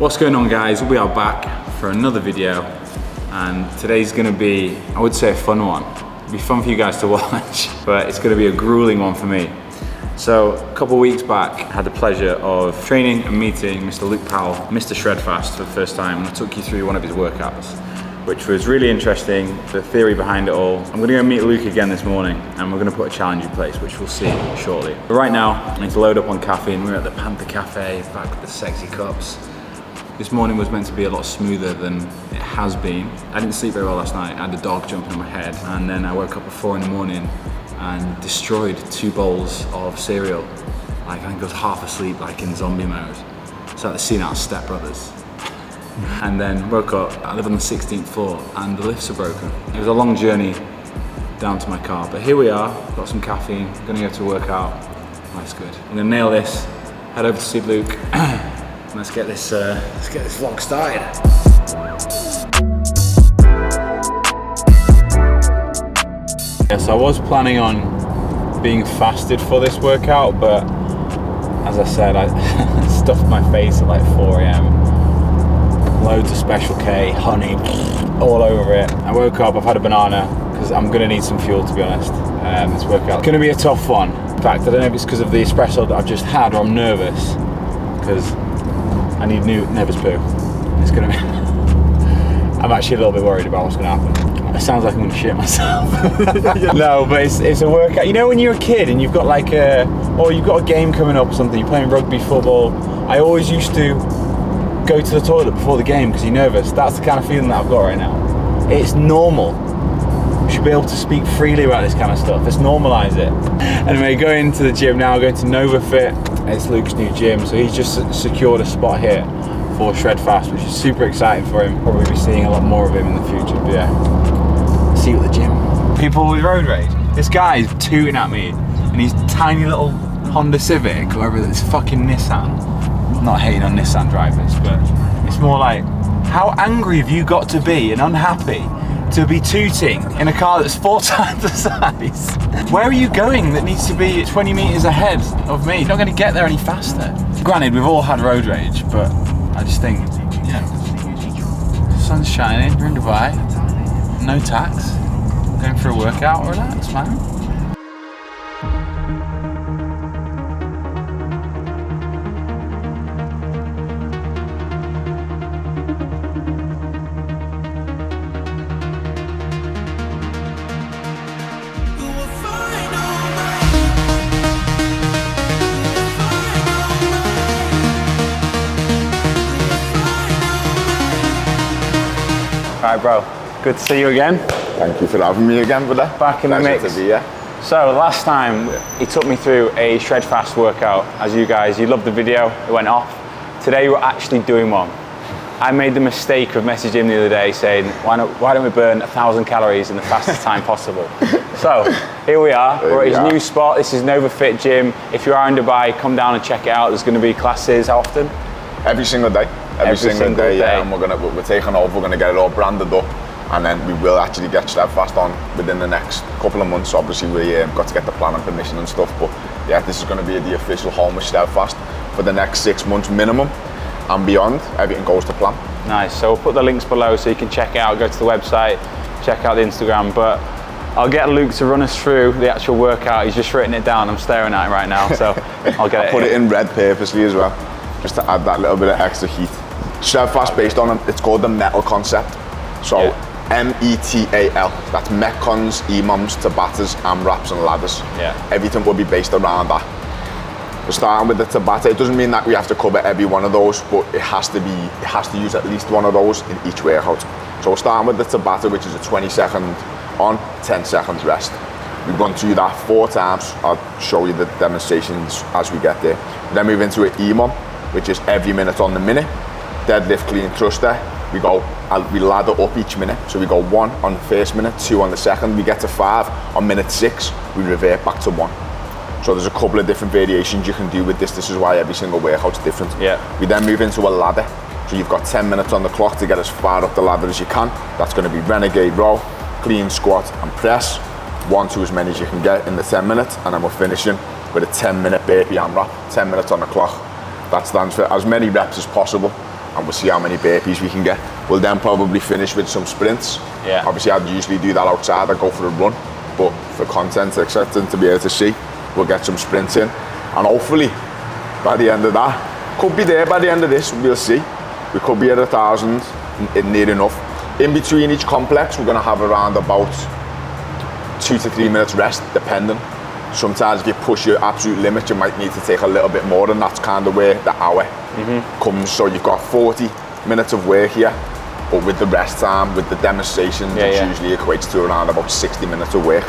What's going on, guys? We are back for another video, and today's gonna be, I would say, a fun one. It'll be fun for you guys to watch, but it's gonna be a grueling one for me. So a couple of weeks back, I had the pleasure of training and meeting Mr. Luke Powell, Mr. Shredfast for the first time, and I took you through one of his workouts, which was really interesting, the theory behind it all. I'm gonna go meet Luke again this morning, and we're gonna put a challenge in place, which we'll see shortly. But right now, I need to load up on caffeine. We're at the Panther Cafe, back with the sexy cups. This morning was meant to be a lot smoother than it has been. I didn't sleep very well last night. I had a dog jumping in my head, and then I woke up at 4 in the morning and destroyed 2 bowls of cereal. Like, I think I was half asleep, like in zombie mode. It's like the scene out of Step Brothers. And then woke up, I live on the 16th floor, and the lifts are broken. It was a long journey down to my car, but here we are, got some caffeine, gonna go to work out. Life's good. I'm gonna nail this, head over to see Luke. Let's get this vlog started. Yes, I was planning on being fasted for this workout, but as I said, I stuffed my face at like 4 AM. Loads of Special K, honey, all over it. I woke up, I've had a banana, because I'm gonna need some fuel, to be honest. This workout's gonna be a tough one. In fact, I don't know if it's because of the espresso that I've just had, or I'm nervous, because I need new nervous poo. It's gonna be, I'm actually a little bit worried about what's gonna happen. It sounds like I'm gonna shit myself. No, but it's a workout. You know when you're a kid and you've got like you've got a game coming up or something, you're playing rugby, football. I always used to go to the toilet before the game because you're nervous. That's the kind of feeling that I've got right now. It's normal. We should be able to speak freely about this kind of stuff. Let's normalize it. Anyway, going to the gym now, going to Nova Fit. It's Luke's new gym, so he's just secured a spot here for Shredfast, which is super exciting for him. Probably be seeing a lot more of him in the future, but yeah. See you at the gym. People with road rage. This guy is tooting at me in his tiny little Honda Civic, or whatever, this fucking Nissan. I'm not hating on Nissan drivers, but it's more like, how angry have you got to be and unhappy to be tooting in a car that's 4 times the size? Where are you going that needs to be 20 meters ahead of me? You're not going to get there any faster. Granted, we've all had road rage, but I just think, you know, the sun's shining, we're in Dubai, no tax, going for a workout, relax, man. Alright, bro, good to see you again. Thank you for having me again, brother. Back in the mix. To be here. So last time he took me through a Shredfast workout. As you loved the video, it went off. Today we're actually doing one. I made the mistake of messaging him the other day saying, why don't we burn 1,000 calories in the fastest time possible? So here we are, we're at his new spot. This is Nova Fit Gym. If you are in Dubai, come down and check it out. There's going to be classes. How often? Every single day. Every single day, yeah, and we're taking over, we're going to get it all branded up, and then we will actually get Shredfast on within the next couple of months. Obviously, we got to get the plan and permission and stuff, but yeah, this is going to be the official home of Shredfast for the next 6 months minimum, and beyond, everything goes to plan. Nice, so we'll put the links below so you can check it out, go to the website, check out the Instagram, but I'll get Luke to run us through the actual workout. He's just written it down, I'm staring at it right now, so I'll get it. I put it in red purposely as well, just to add that little bit of extra heat. Shredfast based on, it's called the metal concept. So METAL, that's Metcons, EMOMs, Tabatas, AMRAPs and ladders. Yeah. Everything will be based around that. We're starting with the Tabata. It doesn't mean that we have to cover every one of those, but it has to use at least one of those in each workout. So we're starting with the Tabata, which is a 20-second on, 10 seconds rest. We run through that 4 times. I'll show you the demonstrations as we get there. Then move into an EMOM, which is every minute on the minute. Deadlift clean thruster, we ladder up each minute. So we go 1 on the first minute, 2 on the second, we get to 5. On minute 6, we revert back to 1. So there's a couple of different variations you can do with this. This is why every single workout's different. Yeah. We then move into a ladder. So you've got 10 minutes on the clock to get as far up the ladder as you can. That's going to be Renegade row, clean squat and press. 1 to as many as you can get in the 10 minutes. And then we're finishing with a 10-minute burpee AMRAP, 10 minutes on the clock. That stands for as many reps as possible and we'll see how many burpees we can get. We'll then probably finish with some sprints. Yeah. Obviously, I'd usually do that outside. I'd go for a run, but for content, etc., to be able to see, we'll get some sprints in, and hopefully, by the end of that, could be there by the end of this. We'll see. We could be at 1,000, near enough. In between each complex, we're going to have around about 2 to 3 minutes rest, depending. Sometimes if you push your absolute limit, you might need to take a little bit more, and that's kind of where the hour comes. So you've got 40 minutes of work here, but with the rest time, with the demonstrations, it usually equates to around about 60 minutes of work.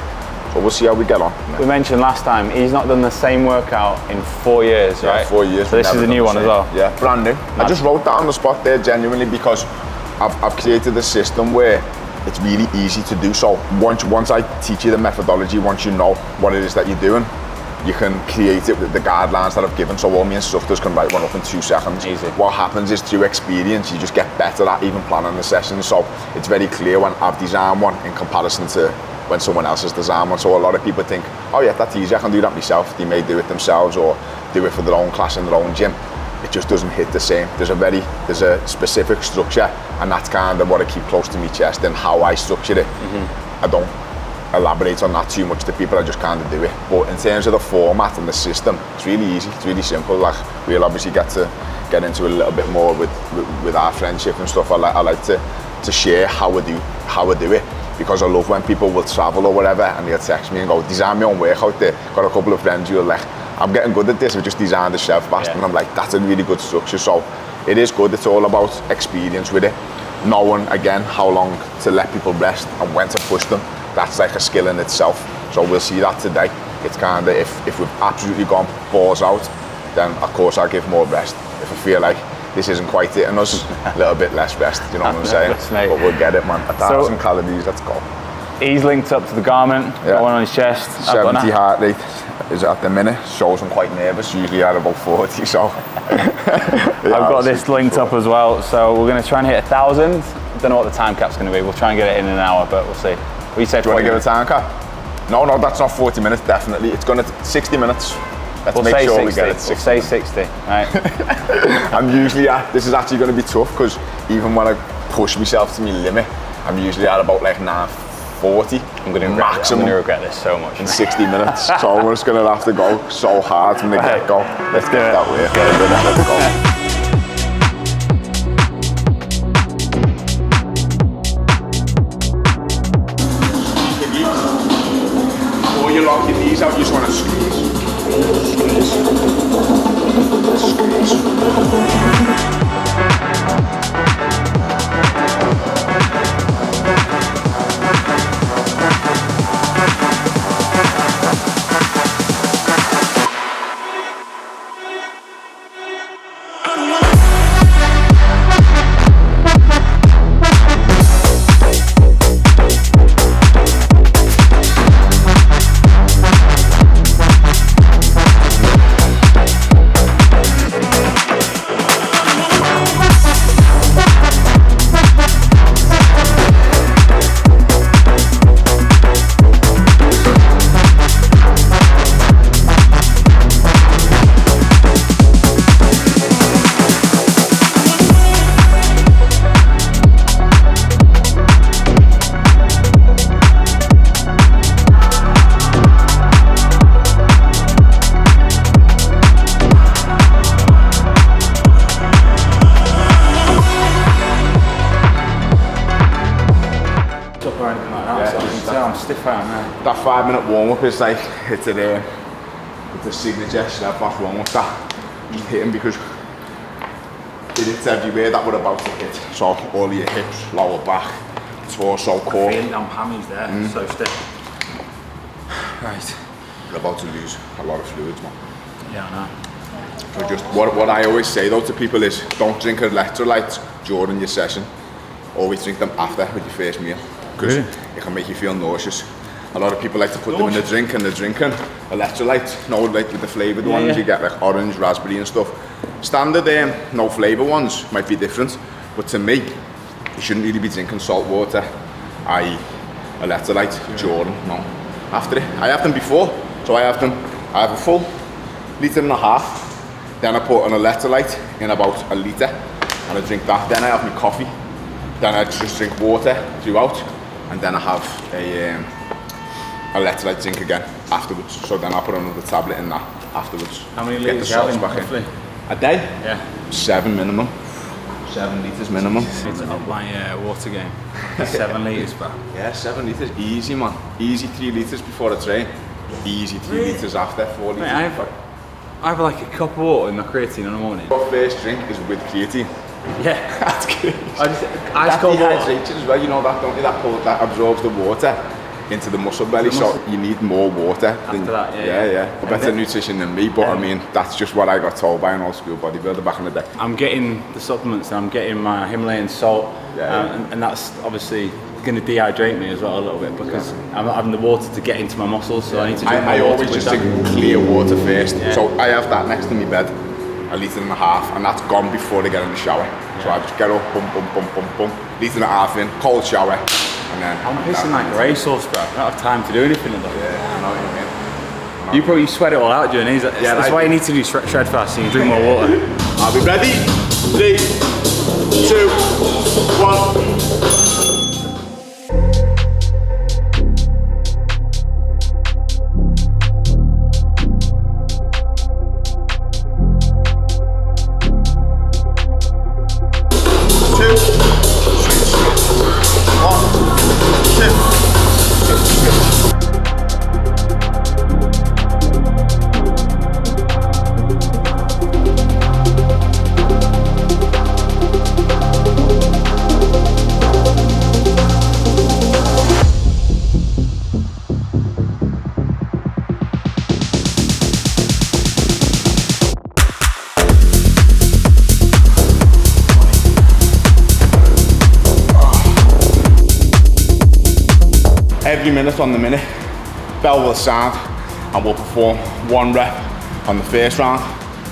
So we'll see how we get on. We mentioned last time, he's not done the same workout in 4 years, right? Yeah, 4 years. So this is a new one as well? Yeah, brand new. I just wrote that on the spot there, genuinely, because I've created a system where it's really easy to do. So once I teach you the methodology, once you know what it is that you're doing, you can create it with the guidelines that I've given. So all my instructors can write one up in 2 seconds. Easy. What happens is through experience, you just get better at even planning the sessions. So it's very clear when I've designed one in comparison to when someone else has designed one. So a lot of people think, oh yeah, that's easy, I can do that myself. They may do it themselves or do it for their own class in their own gym. It just doesn't hit the same. There's a specific structure, and that's kind of what I keep close to my chest and how I structure it. I don't elaborate on that too much to people, I just kind of do it. But in terms of the format and the system, it's really easy, it's really simple. Like, we'll obviously get into it a little bit more with our friendship and stuff. I like to share how I do it, because I love when people will travel or whatever and they'll text me and go, design my own workout there. Got a couple of friends who are like, I'm getting good at this, we just designed the Shredfast, and I'm like, that's a really good structure. So it is good, it's all about experience with it. Knowing, again, how long to let people rest and when to push them. That's like a skill in itself. So we'll see that today. It's kind of, if we've absolutely gone balls out, then of course I'll give more rest. If I feel like this isn't quite hitting us, a little bit less rest, you know what I'm saying? But we'll get it, man. 1,000 calories, let's go. He's linked up to the Garmin, got one on his chest. 70 heart rate is at the minute, shows I'm quite nervous, usually at about 40, so. I've got this linked up as well, so we're going to try and hit 1,000. Don't know what the time cap's going to be, we'll try and get it in an hour, but we'll see. What do you say? Do you want to give a time cap? No, that's not 40 minutes, definitely. It's going to 60 minutes. Let's we'll make say sure 60. we get it 60. We'll say 60, right? I'm usually this is actually going to be tough, because even when I push myself to my limit, I'm usually at about like 9:40. I'm going to regret this so much. In 60 minutes. So I'm just going to have to go so hard from the get-go. Let's get that way. Let's go. Before you lock your knees out, you just want to squeeze. That 5-minute warm-up is like, it's a signature Shredfast warm-up that you hit him, because it hits everywhere that we're about to hit. So all your hips, lower back, torso, core. Feeling down hammies there, so stiff. Right. We're about to lose a lot of fluids, man. Yeah, I know. So just what I always say though to people is, don't drink electrolytes during your session. Always drink them after, with your first meal, because it can make you feel nauseous. A lot of people like to put them in the drink, and they're drinking electrolytes, no, like with the flavoured ones, you get like orange, raspberry and stuff. Standard no flavour ones might be different, but to me, you shouldn't really be drinking salt water, i.e. electrolyte, during, no, after it. I have them before, so I have a full 1.5 litres, then I put an electrolyte in about 1 litre, and I drink that. Then I have my coffee. Then I just drink water throughout, and then I have a electrolyte drink again afterwards. So then I put another tablet in that afterwards. How many litres are you back in? A day? Yeah. 7 minimum. 7 litres minimum. Need to up my water game. 7 litres, bro. Yeah, 7 litres. Easy, man. Easy 3 litres before I train. Easy 3 litres after, 4 litres. Mate, I have like a cup of water in my creatine in the morning. Your first drink is with creatine. Yeah. That's good. Ice cold water. Dehydrates you as well, you know that, don't you? That absorbs the water into the muscle belly, so you need more water. After that, yeah. Better nutrition than me, but I mean, that's just what I got told by an old school bodybuilder back in the day. I'm getting the supplements and I'm getting my Himalayan salt, and that's obviously going to dehydrate me as well a little bit because I'm not having the water to get into my muscles, so I need to drink I more water. always just drink clear water first, so I have that next to my bed, 1.5 litres, and that's gone before I get in the shower. So I just get up, boom, 1.5 litres in, cold shower, and then I'm pissing like a racehorse, bro. I don't have time to do anything at all. Yeah, I know what you mean. You probably sweat it all out during these. That's why you need to do Shredfast, so you can drink more water. I'll be ready. 3, 2, 1. Every minute on the minute, bell will sound, and we'll perform 1 rep on the first round,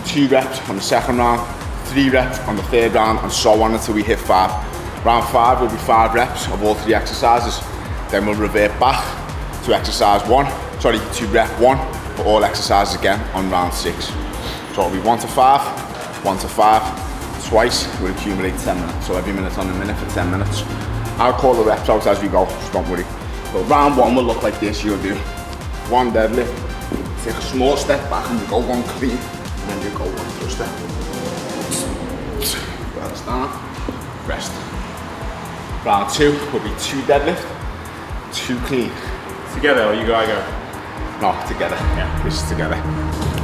2 reps on the second round, 3 reps on the third round, and so on until we hit 5. Round 5 will be 5 reps of all 3 exercises. Then we'll revert back to exercise 2 rep 1 for all exercises again on round 6. So it'll be 1 to 5, 1 to 5, twice. We'll accumulate 10 minutes. So every minute on the minute for 10 minutes. I'll call the reps out as we go, so don't worry. So round 1 will look like this. You'll do 1 deadlift, take a small step back and you go 1 clean, and then you go 1 thruster. Well stand, rest. Round 2 will be 2 deadlift, 2 clean. Together or you go, I go? No, together. Yeah. This is together.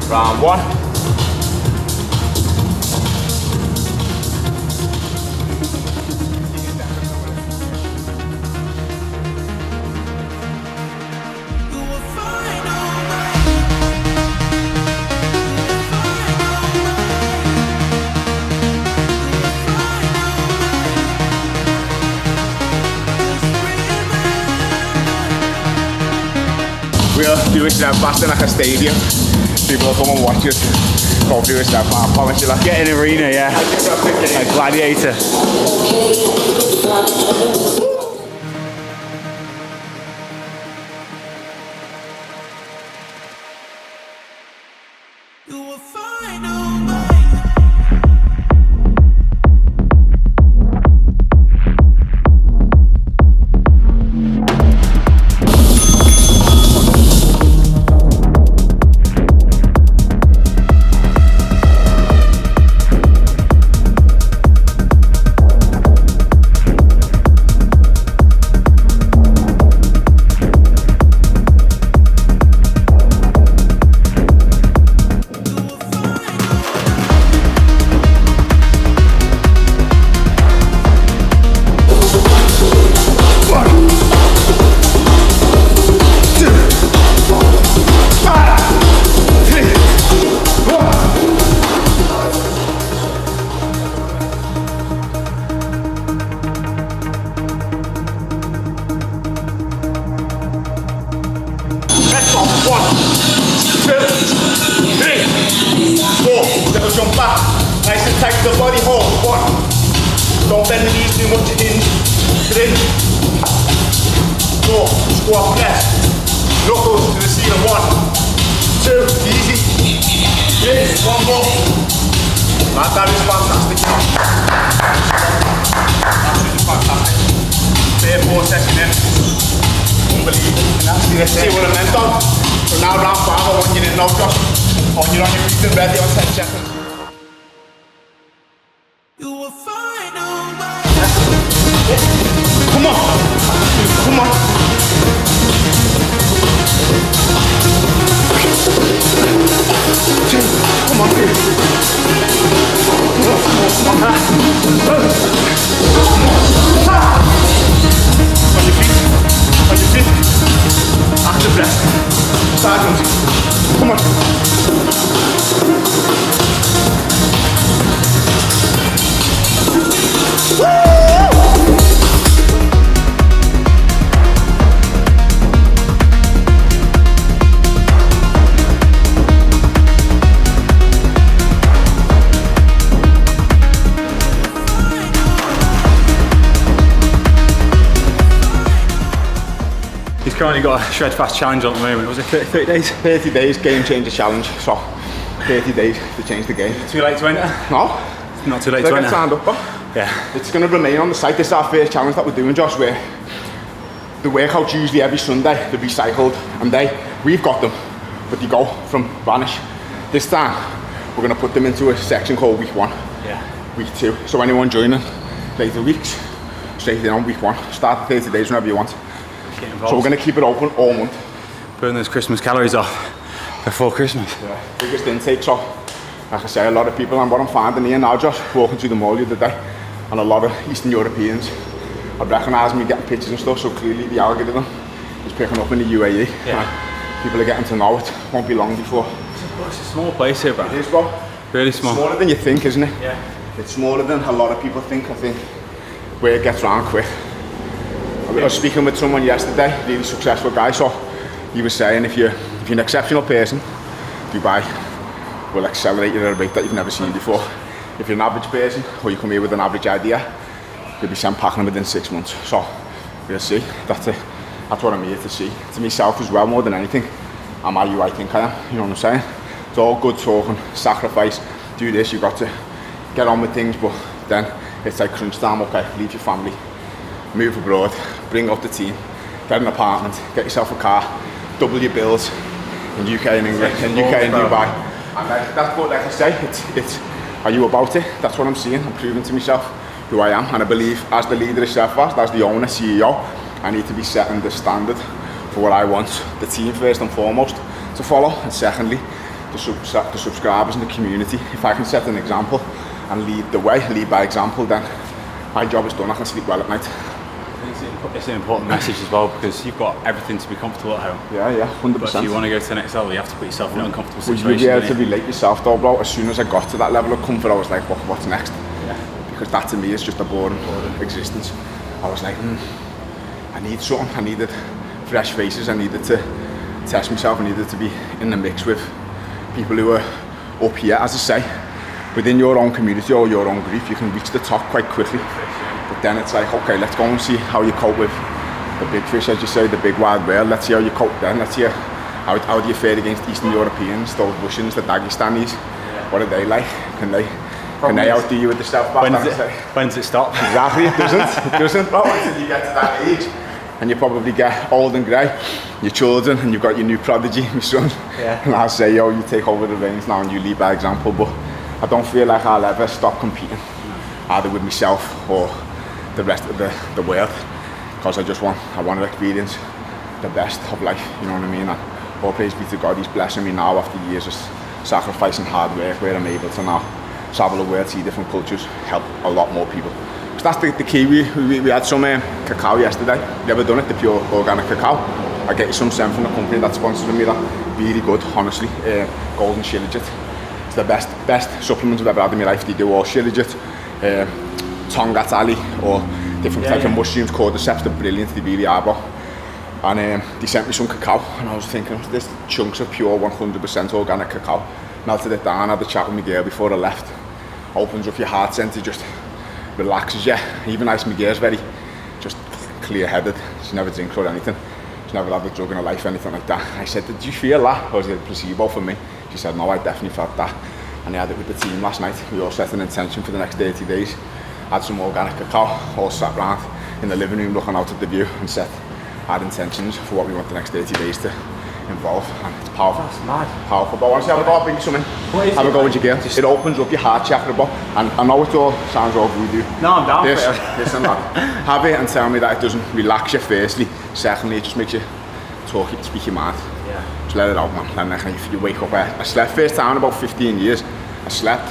Round 1. We'll do a Shredfast in like a stadium. People will come and watch us go through a Shredfast. I promise you that. Get in arena, yeah. Like gladiator. Jump back, nice and tight to the body, hold, 1. Don't bend the knees too much, in, 3, 4, squat, press, knuckles to the ceiling, 1, 2, easy, 3, 1 more. That is fantastic. See what I meant though? So now round 5, I want you to know, Josh. I want you on your feet and ready on 10 seconds. You will find a way. Come on. Come on. Come on, dude. Come on. On your feet. On your feet. Active breath. Sergeant. Come on. He's currently got a Shredfast challenge on at the moment. Was it 30 days? 30 days game changer challenge. So 30 days to change the game. Too late to enter? No. It's not too late to Get enter. signed up, but yeah. It's going to remain on the site. This is our first challenge that we're doing, Josh, where the workouts usually every Sunday, they're recycled, and we've got them, but they go from vanish. This time, we're going to put them into a section called week 1, week 2. So anyone joining later weeks, straight in on week 1. Start the 30 days whenever you want. So we're going to keep it open all month. Burn those Christmas calories off before Christmas. Yeah, biggest intake. So, like I say, a lot of people, and what I'm finding here now, Josh, walking through the mall the other day, and a lot of Eastern Europeans have recognised me getting pictures and stuff, so clearly the algorithm is picking up in the UAE. Yeah. People are getting to know it. Won't be long before. It's a small place here, bro. It is, bro. Really small. It's smaller than you think, isn't it? Yeah. It's smaller than a lot of people think. I think where it gets round quick. I was speaking with someone yesterday, really successful guy, so he was saying if you're an exceptional person, Dubai will accelerate you at a rate that you've never seen before. If you're an average person, or you come here with an average idea, you'll be sent packing within 6 months. So we'll see. That's what I'm here to see. To myself as well, more than anything. Am I who I think I am? You know what I'm saying? It's all good talking, sacrifice, do this, you've got to get on with things, but then it's like crunch time, okay, leave your family, move abroad, bring up the team, get an apartment, get yourself a car, double your bills in UK and England, in UK and Dubai. And that's what, like I say, it's are you about it? That's what I'm seeing. I'm proving to myself who I am, and I believe as the leader of Shredfast, as the owner, CEO, I need to be setting the standard for what I want the team first and foremost to follow, and secondly, the subscribers and the community. If I can set an example and lead the way, lead by example, then my job is done. I can sleep well at night. It's an important message as well, because you've got everything to be comfortable at home. Yeah, 100%. But if you want to go to the next level, you have to put yourself in an uncomfortable situation. Would you be able to relate yourself though, bro? As soon as I got to that level of comfort, I was like, what's next? Yeah. Because that to me is just a boring existence. I was like, I need something. I needed fresh faces. I needed to test myself. I needed to be in the mix with people who are up here. As I say, within your own community or your own group, you can reach the top quite quickly. But then it's like, okay, let's go and see how you cope with the big fish, as you say, the big wild world. Let's see how you cope then. Let's see how do you fare against Eastern Europeans, those Russians, the Dagestanis. What are they like? Can they outdo you with the self-bath? When does it stop? Exactly, it doesn't, bro, until you get to that age. And you probably get old and grey, your children, and you've got your new prodigy, my son. Yeah. And I'll say, yo, you take over the reins now and you lead by example. But I don't feel like I'll ever stop competing, either with myself or the rest of the world, because I want to experience the best of life, you know what I mean? And all praise be to God, he's blessing me now after years of sacrifice and hard work, where I'm able to now travel the world, see different cultures, help a lot more people. So that's the key. We had some cacao yesterday. You ever done it? The pure organic cacao. I get you some sent from the company that's sponsoring me. That really good, honestly. Golden Shilajit. It's the best supplement I've ever had in my life. They do all Shilajit, Tongat Ali, or different types of mushrooms, cordyceps. They're brilliant. They really are, bro. And they sent me some cacao, and I was thinking, there's chunks of pure 100% organic cacao. Melted it down, had a chat with my girl before I left. Opens up your heart centre, just relaxes you. Even as my girl's very just clear-headed. She never drinks or anything. She's never had a drug in her life, anything like that. I said, did you feel that? Or was it a placebo for me? She said, no, I definitely felt that. And I had it with the team last night. We all set an intention for the next 30 days. Had some organic cacao, all sat round in the living room looking out at the view, and said, our intentions for what we want the next 30 days to involve, and it's powerful. That's mad. Powerful. But honestly, have a go, bring you something. Have a go with your gear. It opens up your heart chakra, but, and I know it all sounds all voodoo. No, I'm down for it. Listen, lad, have it and tell me that it doesn't relax you firstly. Secondly, it just makes you talk, speak your mind. Yeah. Just let it out, man. And then if you wake up, I slept first time in about 15 years. I slept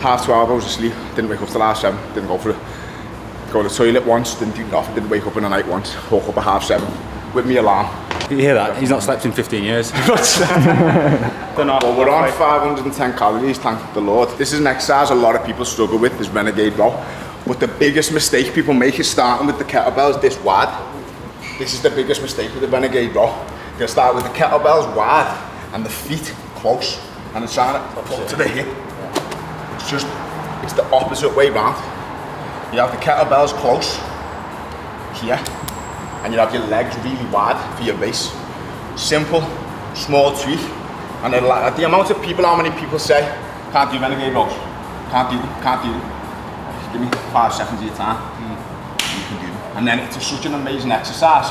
half 12 hours of sleep, didn't wake up till half 7, didn't go to the toilet once, didn't do nothing, didn't wake up in the night once, woke up at half 7 with me alarm. You hear that? He's not slept in 15 years. Well, we're on 510 calories, thank the Lord. This is an exercise a lot of people struggle with, this Renegade row. But the biggest mistake people make is starting with the kettlebells this wide. This is the biggest mistake with the Renegade row. You're gonna start with the kettlebells wide and the feet close, and it's trying to pull to the hip. It's the opposite way round. You have the kettlebells close here, and you have your legs really wide for your base. Simple, small tweak. And the amount of people, how many people say, can't do Renegade rows, can't do them. Give me 5 seconds of your time, you can do them. And then it's such an amazing exercise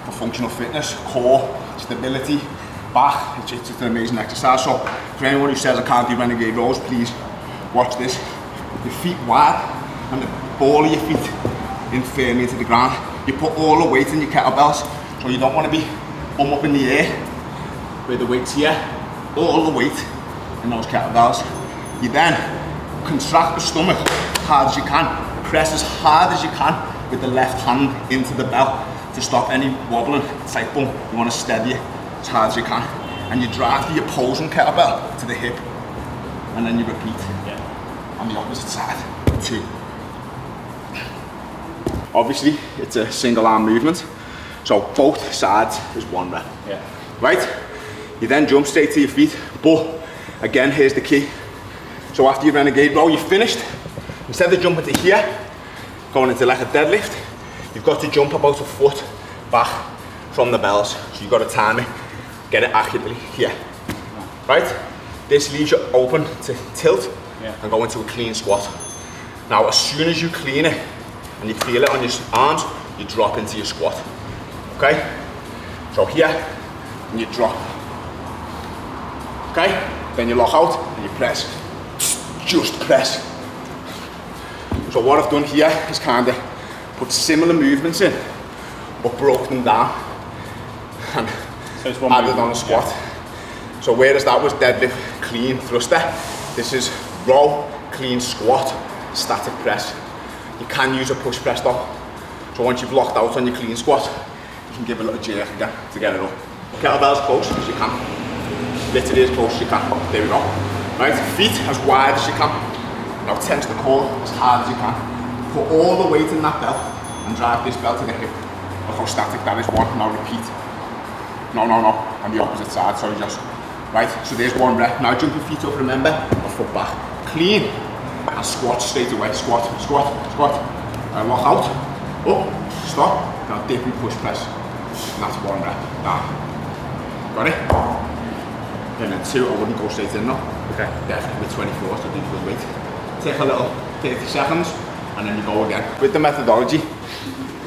for functional fitness, core, stability, back. It's just an amazing exercise. So for anyone who says I can't do Renegade rows, please watch this. Your feet wide and the ball of your feet in firmly into the ground. You put all the weight in your kettlebells, so you don't want to be up in the air where the weight's here. All the weight in those kettlebells. You then contract the stomach as hard as you can. Press as hard as you can with the left hand into the belt to stop any wobbling. It's like boom, you want to steady it as hard as you can. And you drive the opposing kettlebell to the hip, and then you repeat on the opposite side. 2. Obviously, it's a single arm movement, so both sides is 1 rep. Yeah. Right? You then jump straight to your feet, but again, here's the key. So after your Renegade row, you're finished. Instead of jumping to here, going into like a deadlift, you've got to jump about a foot back from the bells. So you've got to time it, get it accurately here. Right? This leaves you open to tilt and go into a clean squat. Now, as soon as you clean it and you feel it on your arms, you drop into your squat. Okay? So here, and you drop. Okay? Then you lock out and you press. Just press. So what I've done here is kind of put similar movements in, but broken them down and so it's one added movement. on a squat. So whereas that was deadlift, clean thruster, this is row, clean squat, static press. You can use a push press though. So once you've locked out on your clean squat, you can give a little jerk again to get it up. Kettlebells close as you can. Literally as close as you can. There we go. Right, feet as wide as you can. Now tense the core as hard as you can. Put all the weight in that belt and drive this belt to the hip. Look how static that is. 1, now repeat. No, on the opposite side, sorry Josh. Right, so there's 1 rep. Now jump your feet up, remember, a foot back. Clean, and squat straight away. Squat. And lock out, up, stop. Now dip and push press. And that's 1 rep. Down. Got it? And then 2, I wouldn't go straight in now. Okay. Definitely with 24, so do good weight. Take a little 30 seconds, and then you go again. With the methodology,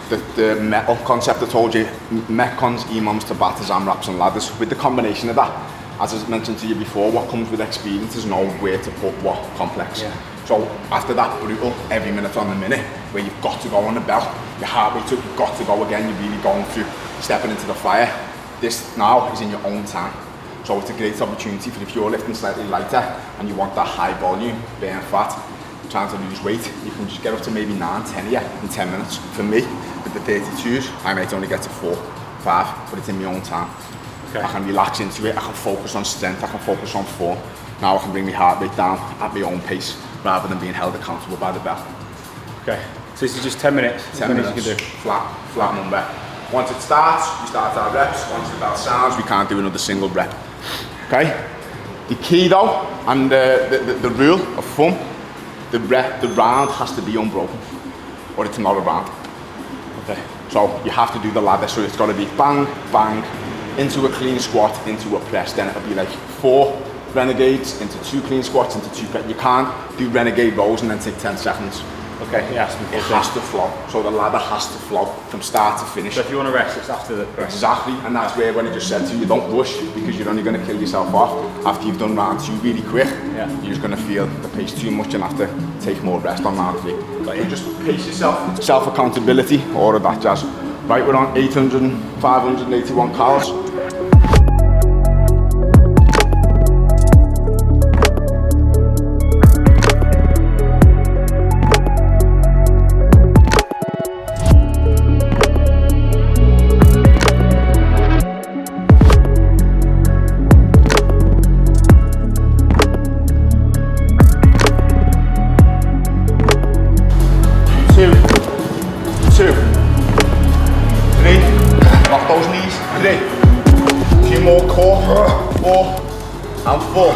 the metal concept I told you, Metcons, EMOMs, Tabatas, AMRAPs and ladders, with the combination of that, as I mentioned to you before, what comes with experience is knowing where to put what complex. Yeah. So after that brutal, every minute on the minute, where you've got to go on the belt, your heart rate's up, you've got to go again, you're really going through, stepping into the fire. This now is in your own time. So it's a great opportunity for if you're lifting slightly lighter and you want that high volume, burn fat, trying to lose weight, you can just get up to maybe 9, 10 here in 10 minutes. For me, with the 32s, I might only get to 4, 5, but it's in my own time. Okay. I can relax into it, I can focus on strength, I can focus on form. Now I can bring my heart rate down at my own pace, rather than being held accountable by the belt. Okay, so this is just 10 minutes? 10 minutes, you can do. Flat number. Once it starts, we start our reps. Once the bell sounds, we can't do another single rep. Okay? The key though, and the rule of thumb, the round has to be unbroken, or it's not a round. Okay. So you have to do the ladder, so it's got to be bang, bang, into a clean squat, into a press. Then it'll be like 4 renegades, into 2 clean squats, into 2 press. You can't do renegade rows and then take 10 seconds. Okay, it has to be It has to flow. So the ladder has to flow from start to finish. So if you want to rest, it's after the press. Exactly, and that's where when I just said to you, don't rush because you're only going to kill yourself off after you've done round 2 really quick. Yeah. You're just going to feel the pace too much and have to take more rest on round 3. But you just pace yourself. Self accountability, all of that jazz. Right, we're on 581 calories. 2, 2, 3, lock those knees, 3, few more core, 4, and 4.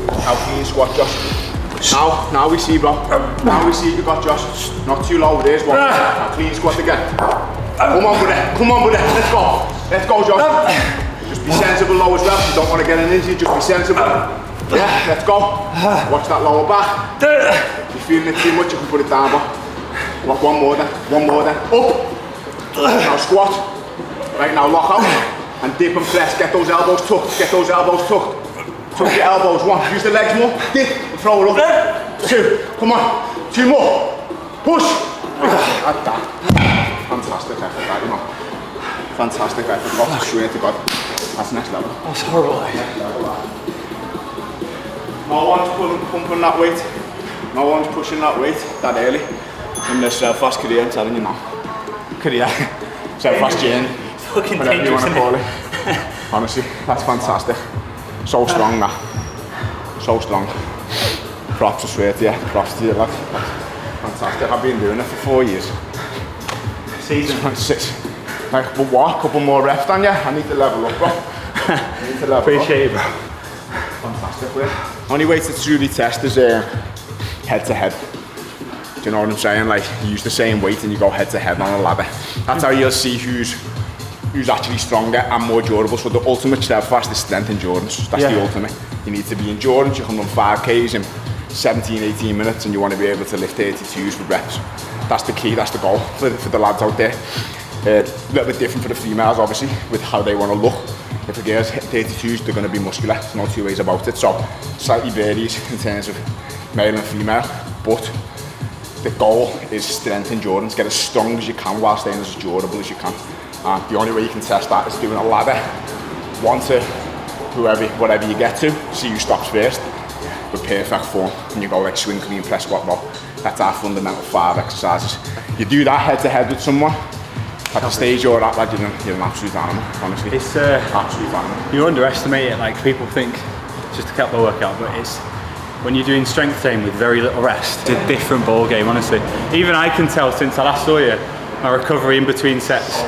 Now clean squat, Josh. Now we see, bro. Now we see you got Josh. Not too low, there's one. Now clean squat again. Come on, buddy, let's go. Let's go, Josh. Just be sensible low as well. You don't want to get an injury, just be sensible. Yeah, let's go. Watch that lower back. If you're feeling it too much, you can put it down, bro. One more then. Up. Now squat. Right, now lock out. And dip and press. Get those elbows tucked. Tuck your elbows. 1. Use the legs more. Dip and throw it up. 2. Come on. 2 more. Push. Like that. Fantastic effort, that, you know. Fantastic effort. I swear to God. That's next level. That's horrible. No one's pumping that weight. No one's pushing that weight that early. In this fast career, I'm telling you now. Fast journey. Fucking whatever you want to call dangerous, it. Honestly, that's fantastic. So strong, that. So strong. Props, I swear to you. Props to you, lad. Fantastic. I've been doing it for 4 years. Season. 6. Like, but what? Couple more reps on you. I need to level up, bro. Appreciate it, bro. Fantastic, way. Only way to truly test is head to head. Do you know what I'm saying? Like, you use the same weight and you go head to head on a ladder. That's how you'll see who's actually stronger and more durable. So the ultimate Shredfast is strength endurance. That's the ultimate. You need to be endurance. You can run 5Ks in 17, 18 minutes and you want to be able to lift 32s with reps. That's the key, that's the goal for the lads out there. A little bit different for the females, obviously, with how they want to look. If a girl's 32s, they're going to be muscular. There's no two ways about it. So slightly varies in terms of male and female, but the goal is strength endurance. Get as strong as you can while staying as durable as you can. And the only way you can test that is doing a ladder, 1 to whatever you get to, see who stops first, with perfect form. And you go like swing, clean, press, squat, row. That's our fundamental 5 exercises. You do that head to head with someone, at the stage you're at, lad, you're an absolute animal, honestly. It's absolute animal. You underestimate it, like people think it's just a couple of workout, but it's when you're doing strength training with very little rest, it's a different ball game, honestly. Even I can tell since I last saw you, my recovery in between sets.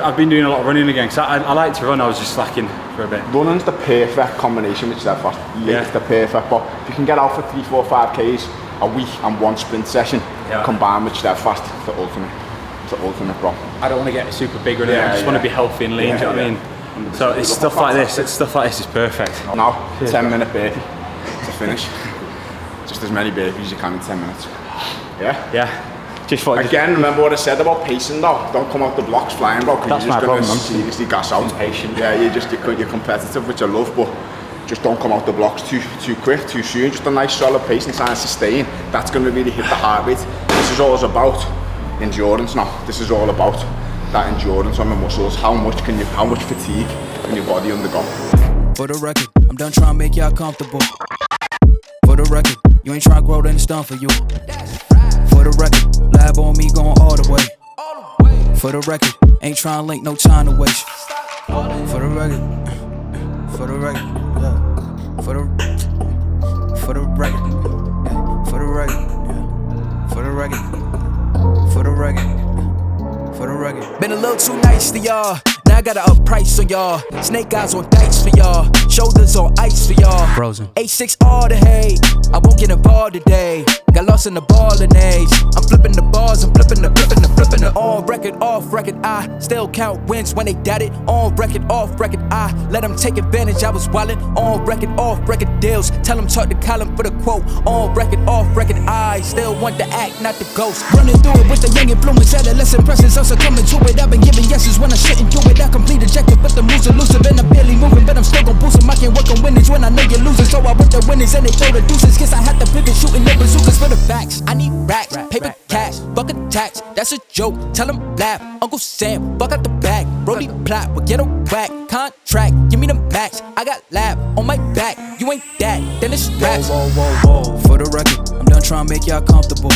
I've been doing a lot of running again, because I like to run, I was just slacking for a bit. Running's the perfect combination with Shredfast. Yeah. It's the perfect, but if you can get out for 3, 4, 5Ks a week and 1 sprint session, combined with Shredfast, it's the ultimate. It's the ultimate, bro. I don't want to get super big running, I just want to be healthy and lean, do you know what I mean? So it's stuff like this, is perfect. Now, 10-minute burpee to finish. Just as many burpees as you can in 10 minutes. Yeah? Yeah. Again, remember what I said about pacing though. Don't come out the blocks flying, bro, because you're just going to seriously gas out. Impatient. Yeah, you're competitive, which I love, but just don't come out the blocks too quick, too soon. Just a nice solid pace and try and sustain. That's going to really hit the heart rate. This is all about endurance now. This is all about that endurance on the muscles. How much fatigue can your body undergo? For the record, I'm done trying to make y'all comfortable. For the record, you ain't trying to grow, then it's done for you. For the record, lab on me going all the way. For the record, ain't trying to link, no time to waste. For the record, for the record, yeah. For the record, for the record, yeah. For the record, for the record, for the record. Been a little too nice to y'all. Now I gotta up price on y'all. Snake eyes on dice for y'all. Shoulders on ice for y'all. Frozen. 8-6 all the hate. I won't get involved today. Got lost in the ball and age. I'm flipping the bars. I'm flipping the all On record, off record, I still count wins when they doubt it. On record, off record, I let them take advantage. I was wildin'. On record, off record deals. Tell them talk to Colin for the quote. On record, off record, I still want the act, not the ghost. Running through it with the young influence, adolescent presence. Also coming to it. I've been giving yeses when I shouldn't do it. I complete ejected, but the moves elusive and I'm barely moving, but I'm still gon' boost them. I can't work on winners when I know you're losing. So I with the winners and they throw the deuces. Guess I have to pivot, shooting the bazookas for the facts. I need racks, paper cash, fuck a tax. That's a joke. Tell them laugh. Uncle Sam, fuck out the bag. Brody plot, we'll get a whack. Contract, give me the max. I got lab on my back. You ain't that, then it's raps. Whoa, whoa, whoa, whoa. For the record, I'm done trying to make y'all comfortable.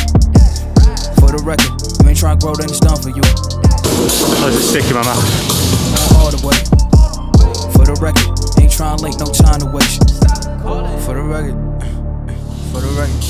For the record, you ain't trying to grow, then it's done for you. I was just sick in my mouth. All the way. For the record, ain't trying to link, no time to waste. For the record. For the record.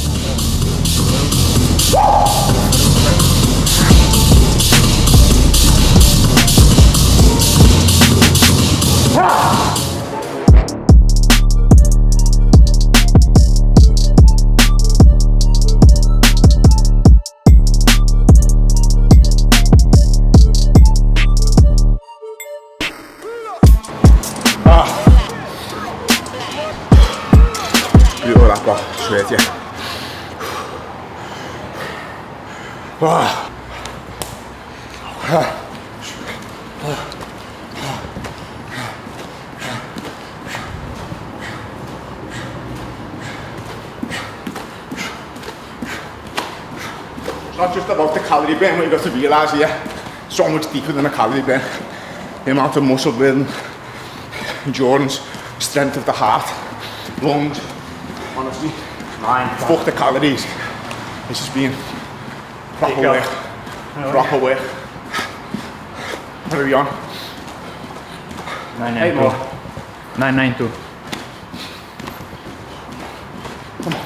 Look at that, bro. Straight, yeah. It's not just about the calorie burn, what you've got to realise here. So much deeper than a calorie burn. The amount of muscle burn, endurance, strength of the heart, lungs. Honestly, fuck the calories. This has been proper work. Proper work. What are we on? 992. 992. Come on.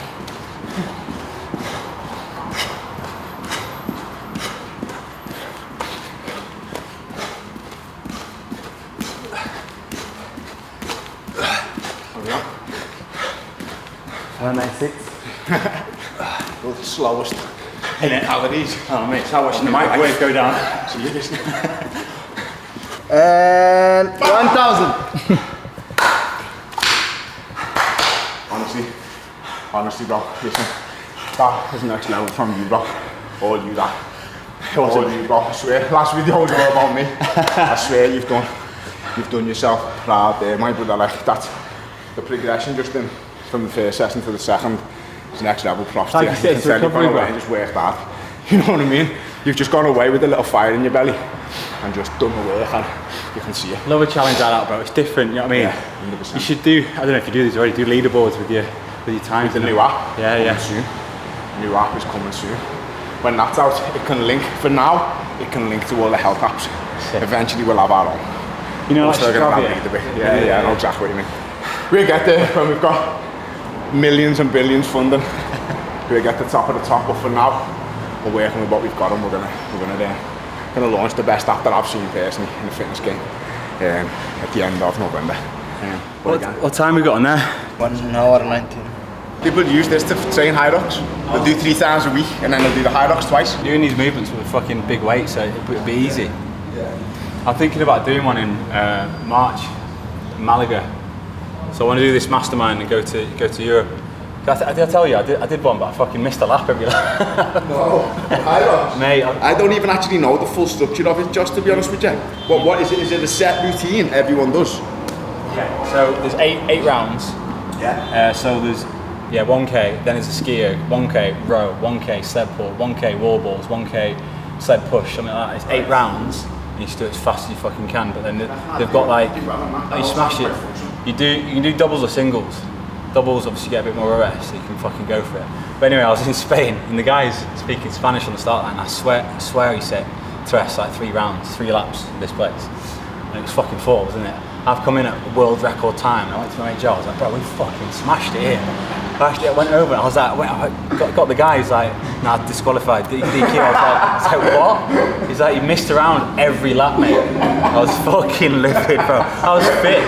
What are we on? 196. The slowest. In it. Calories. Oh mate, it's how watching the microwave go down. And 1,000. Honestly, bro, listen, that is next level from you, bro. All you, that. All you, bro. I swear. Last video was all about me. I swear you've done yourself proud there, my brother. Like that's the progression just in from the first session to the second. It's next level props to you. You can tell you've gone away and just worked hard. You know what I mean? You've just gone away with a little fire in your belly and just done the work, and you can see it. Love a challenge like that, bro. It's different, you know what I mean? Yeah, 100%. You should do, I don't know if you do these already, do leaderboards with your times. The new app. Yeah. Soon. New app is coming soon. When that's out, it can link, for now, it can link to all the health apps. Sick. Eventually we'll have our own. You know, We're still going to have it a bit. Yeah, I know exactly what you mean. We'll get there when we've got millions and billions funding. We'll get the top of the top, but for now, we're working with what we've got and we're gonna launch the best app that I've seen personally in the fitness game at the end of November. What time we got on there? 1 hour 19. People use this to train high rocks. They'll do 3 times a week and then they'll do the high rocks twice. Doing these movements with a fucking big weight, so it'd be easy. Yeah. I'm thinking about doing one in March, in Malaga. So I want to do this mastermind and go to Europe. Did I tell you I did one, but I fucking missed a lap every lap. No, high rocks. Mate, I don't even actually know the full structure of it, just to be honest with you. What is it? Is it a set routine everyone does? Okay, so there's eight rounds. Yeah. So there's 1k, then it's a skier, 1k row, 1k sled pull, 1k wall balls, 1k sled push, something like that. It's 8 rounds, and you just do it as fast as you fucking can. But then they've got like, you smash it. You can do doubles or singles. Doubles obviously get a bit more rest, so you can fucking go for it. But anyway, I was in Spain, and the guy's speaking Spanish on the start line. I swear he said tres like 3 rounds, 3 laps in this place. And it was fucking 4, wasn't it? I've come in at world record time, and I went to my mate Joe, I was like, bro, we fucking smashed it here. I went over and I was like, wait, I got the guy, he's like, nah, disqualified, DQ. I was like, what? He's like, you missed around every lap, mate. I was fucking livid, bro. I was fit,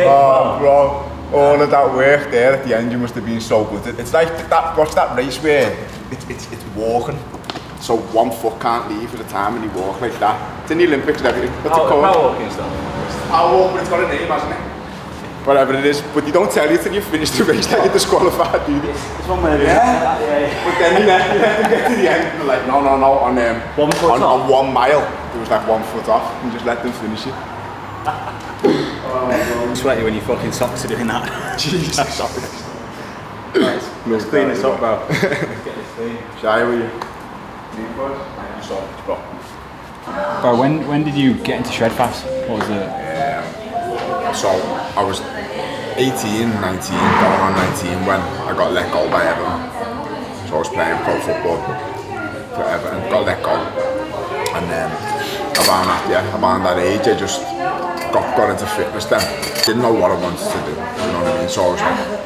Oh, bro. All of that work there at the end, you must have been so good. It's like that. Watch that race where it's walking. so one foot can't leave at a time when you walk like that. It's in the Olympics and everything. What's it called? Power walking stuff. Power walk, but it's got a name, hasn't it? Whatever it is, but you don't tell you till you finish the race that you're disqualified, do you? It's one way. Yeah. But then you let them get to the end and they're like, no, on 1 mile, there was like 1 foot off, and just let them finish it. I'm sweaty when your fucking socks are doing that. Jesus. Let's clean this up, bro. Let's get this clean. Shy, were you? Bro, when did you get into Shredfast? What was it? So I was 18, 19, going on 19 when I got let go by Everton. So I was playing pro football for Everton, got let go. And then around that age, I just got into fitness then. Didn't know what I wanted to do, you know what I mean? So I was like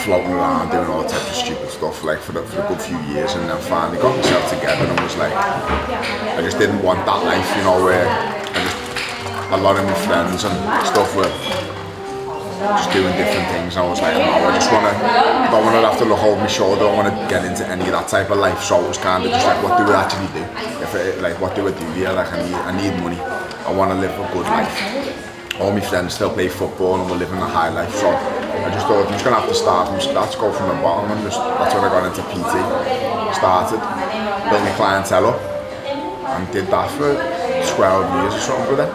floating around doing all types of stupid stuff like for a good few years, and then finally got myself together and was like, I just didn't want that life, you know, where a lot of my friends and stuff were just doing different things. I was like, no, I don't want to have to look over my shoulder. I don't want to get into any of that type of life. So it was kind of just like, what do I actually do? What do I do here? Like, I need money. I want to live a good life. All my friends still play football and we're living a high life. So I just thought I'm just going to have to start from scratch, go from the bottom, and that's when I got into PT. Started, built my clientele up, and did that for 12 years or something, brother.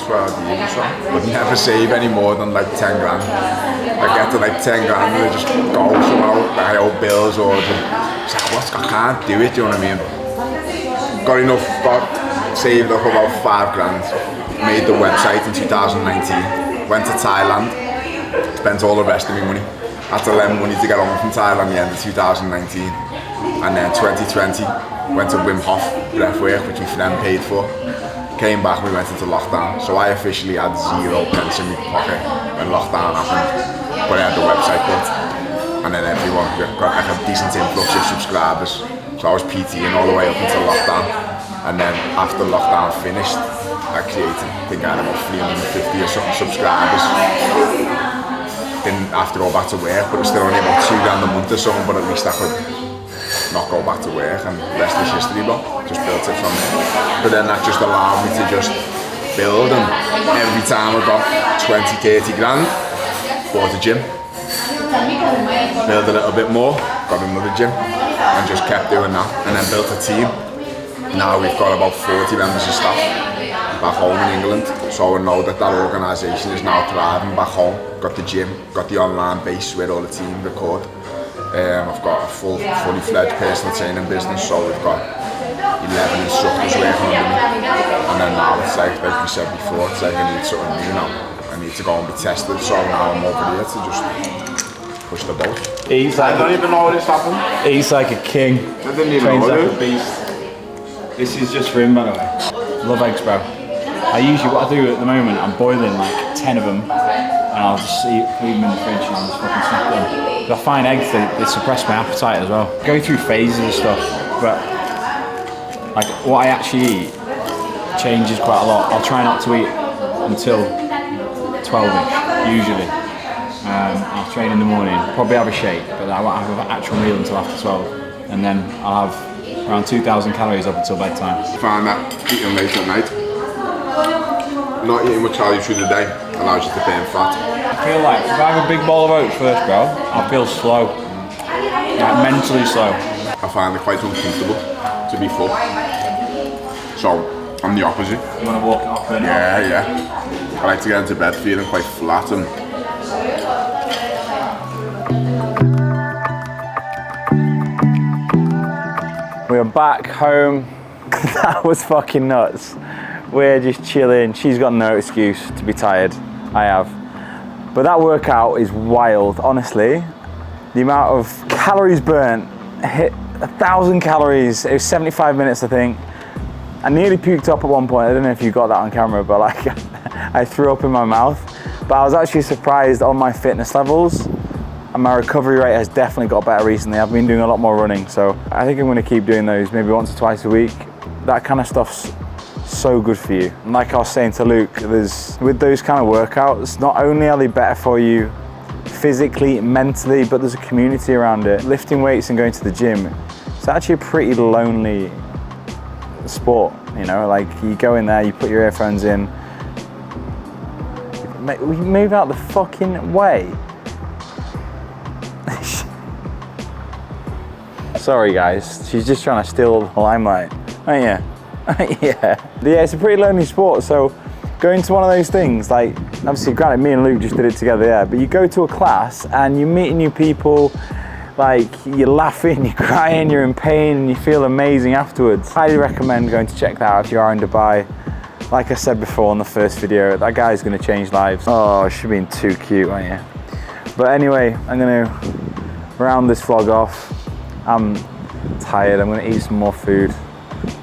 12 years or something. Would never save any more than like 10 grand. I get to like 10 grand and I just go somehow, like I owe bills or just, I can't do it, you know what I mean? Got saved up about 5 grand, made the website in 2019, went to Thailand, spent all the rest of my money. Had to lend money to get home from Thailand the end of 2019. And then 2020, went to Wim Hof breathwork, which my friend paid for. Came back and we went into lockdown. So I officially had 0 pence in my pocket when lockdown happened. But I had the website built. And then everyone got like a decent influx of subscribers. So I was PTing all the way up until lockdown. And then after lockdown finished, I think I had about 350 or something subscribers. Didn't have to go back to work, but it was still only about 2 grand a month or something, but at least I could not go back to work, and the rest is history, but just built it from there. But then that just allowed me to just build, and every time I got 20, 30 grand, bought a gym, built a little bit more, got another gym, and just kept doing that, and then built a team. Now we've got about 40 members of staff back home in England, so I know that organisation is now thriving back home. Got the gym, got the online base where all the team record. I've got a fully fledged personal training business, so we've got 11 instructors working under me. And then now it's like we said before, it's like I need something new now. I need to go and be tested, so now I'm over here to just push the boat. I don't even know what is happening. He's like a king. I didn't even Trains know like a beast. This is just for him, by the way. Love eggs, bro. What I do at the moment, I'm boiling like 10 of them, and I'll just leave them in the fridge and I'll just fucking snack them. I find eggs, they suppress my appetite as well. I go through phases and stuff, but like what I actually eat changes quite a lot. I'll try not to eat until 12ish, usually. I'll train in the morning, probably have a shake, but I won't have an actual meal until after 12. And then I'll have around 2,000 calories up until bedtime. I find that eating late at night, not eating much calories through the day, allows you to burn fat. I feel like if I have a big bowl of oats first, bro, I feel slow, like mentally slow. I find it quite uncomfortable to be full, so I'm the opposite. You want to walk it off then? Yeah. I like to get into bed feeling quite flat and we're back home. That was fucking nuts. We're just chilling. She's got no excuse to be tired. I have. But that workout is wild, honestly. The amount of calories burnt hit 1,000 calories. It was 75 minutes, I think. I nearly puked up at one point. I don't know if you got that on camera, but like I threw up in my mouth. But I was actually surprised on my fitness levels, and my recovery rate has definitely got better recently. I've been doing a lot more running, so I think I'm gonna keep doing those maybe once or twice a week. That kind of stuff's so good for you. And like I was saying to Luke, with those kind of workouts, not only are they better for you physically, mentally, but there's a community around it. Lifting weights and going to the gym, it's actually a pretty lonely sport, you know, like you go in there, you put your earphones in, move out the fucking way. Sorry guys, she's just trying to steal the limelight, aren't you? Yeah. Yeah, it's a pretty lonely sport, so going to one of those things, like, obviously granted me and Luke just did it together, yeah, but you go to a class and you meet new people, like you're laughing, you're crying, you're in pain, and you feel amazing afterwards. Highly recommend going to check that out if you are in Dubai. Like I said before in the first video, that guy's gonna change lives. Oh, she's been too cute, aren't you? But anyway, I'm gonna round this vlog off. I'm tired, I'm gonna eat some more food,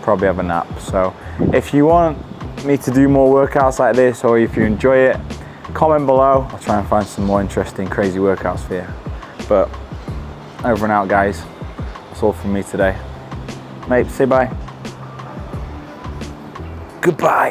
probably have a nap. So if you want me to do more workouts like this, or if you enjoy it, comment below. I'll try and find some more interesting, crazy workouts for you. But over and out, guys. That's all from me today. Mate, say bye. Goodbye.